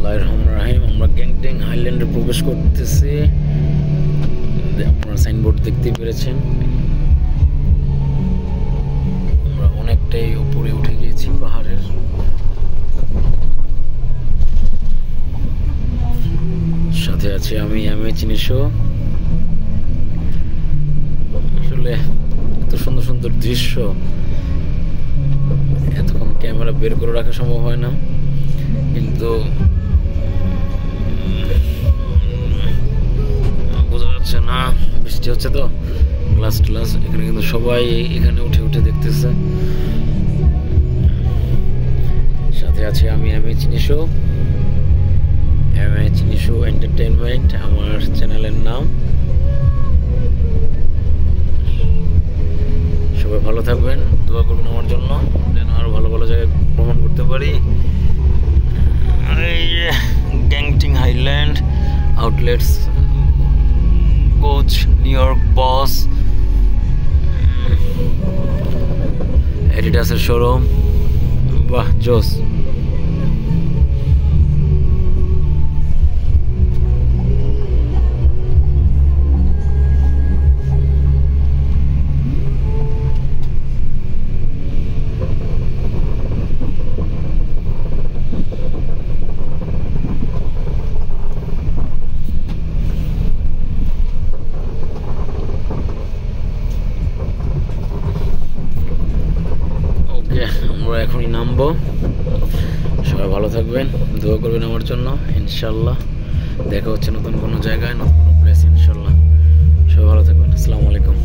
বিসমিল্লাহিররহমানিররহিম। আমরা গ্যাংটং হাইল্যান্ডে প্রবেশ করতেছি। আপনারা সাইনবোর্ড দেখতে পেরেছেন। আমরা অনেকটাই উপরে উঠে গিয়েছি পাহাড়ের। সাথে আছে আমি চিনিশো। আসলে এত সুন্দর সুন্দর দৃশ্য এতক্ষণ ক্যামেরা বের করে রাখা সম্ভব হয় না, কিন্তু বোঝা যাচ্ছে না, বৃষ্টি হচ্ছে তো গ্লাস ট্লাস। এখানে কিন্তু সবাই এখানে উঠে উঠে দেখতেছে। সাথে আছে আমি চিনিশো। চিনিশো এন্টারটেইনমেন্ট আমার চ্যানেলের নাম। সবাই ভালো থাকবেন, দোয়া করবেন আমার জন্য যেন আরো ভালো ভালো জায়গায় ভ্রমণ করতে পারি। Gangtok highland outlets, Coach, New York Boss, এডিডাসের শোরুম। বাহ, জোস। আমরা এখনই নামবো। সবাই ভালো থাকবেন, দোয়া করবেন আমার জন্য। ইনশাল্লাহ দেখা হচ্ছে নতুন কোনো জায়গায়, নতুন কোনো প্লেস। ইনশাল্লাহ সবাই ভালো থাকবেন। আসসালামু আলাইকুম।